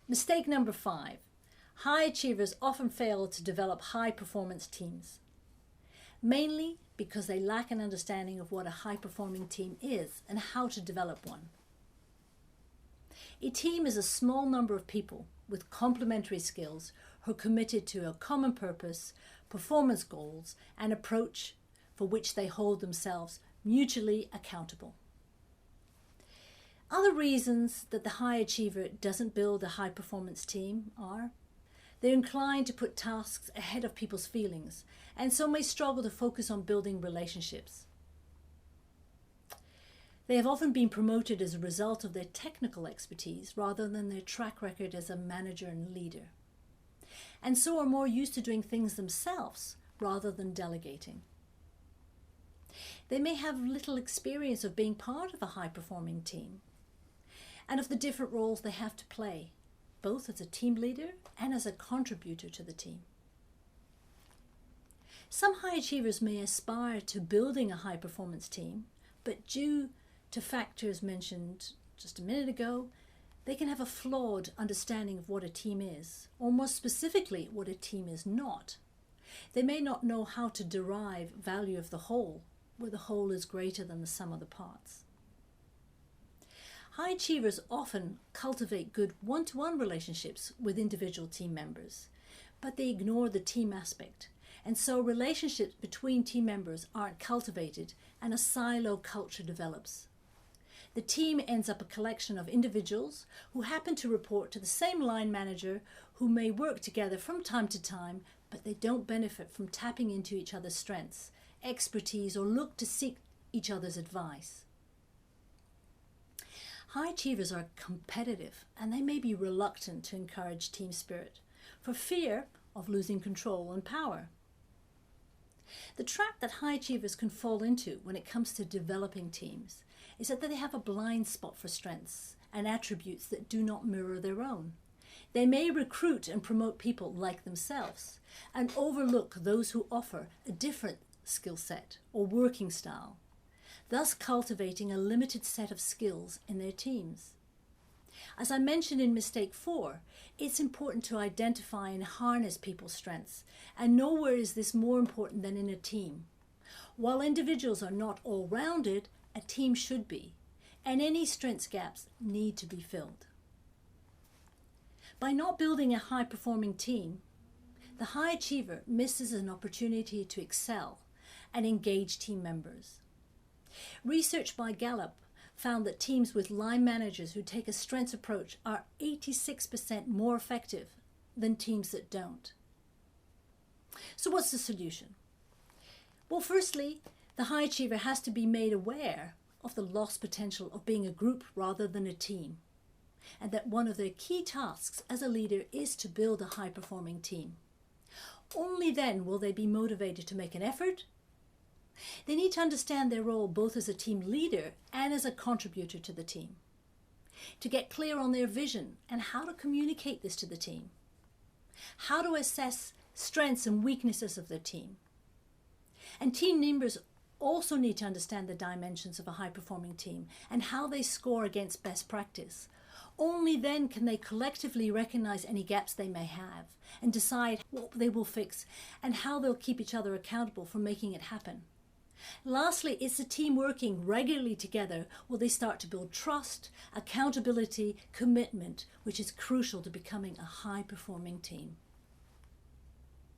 Mistake number 5. High achievers often fail to develop high-performance teams, mainly because they lack an understanding of what a high-performing team is and how to develop one. A team is a small number of people with complementary skills who are committed to a common purpose, performance goals, and approach for which they hold themselves mutually accountable. Other reasons that the high achiever doesn't build a high-performance team are they're inclined to put tasks ahead of people's feelings and so may struggle to focus on building relationships. They have often been promoted as a result of their technical expertise rather than their track record as a manager and leader, and so are more used to doing things themselves rather than delegating. They may have little experience of being part of a high-performing team and of the different roles they have to play, both as a team leader and as a contributor to the team. Some high achievers may aspire to building a high-performance team, but due to factors mentioned just a minute ago, they can have a flawed understanding of what a team is, or more specifically, what a team is not. They may not know how to derive value of the whole, where the whole is greater than the sum of the parts. High achievers often cultivate good one-to-one relationships with individual team members, but they ignore the team aspect, and so relationships between team members aren't cultivated and a silo culture develops. The team ends up a collection of individuals who happen to report to the same line manager, who may work together from time to time, but they don't benefit from tapping into each other's strengths, expertise, or look to seek each other's advice. High achievers are competitive and they may be reluctant to encourage team spirit for fear of losing control and power. The trap that high achievers can fall into when it comes to developing teams is that they have a blind spot for strengths and attributes that do not mirror their own. They may recruit and promote people like themselves and overlook those who offer a different skill set or working style, thus cultivating a limited set of skills in their teams. As I mentioned in Mistake 4, it's important to identify and harness people's strengths, and nowhere is this more important than in a team. While individuals are not all-rounded, a team should be, and any strengths gaps need to be filled. By not building a high-performing team, the high achiever misses an opportunity to excel and engage team members. Research by Gallup found that teams with line managers who take a strengths approach are 86% more effective than teams that don't. So what's the solution? Well, firstly, the high achiever has to be made aware of the lost potential of being a group rather than a team, and that one of their key tasks as a leader is to build a high-performing team. Only then will they be motivated to make an effort. They need to understand their role both as a team leader and as a contributor to the team, to get clear on their vision and how to communicate this to the team, how to assess strengths and weaknesses of their team. And team members also need to understand the dimensions of a high-performing team and how they score against best practice. Only then can they collectively recognize any gaps they may have and decide what they will fix and how they'll keep each other accountable for making it happen. Lastly, it's the team working regularly together where they start to build trust, accountability, commitment, which is crucial to becoming a high-performing team.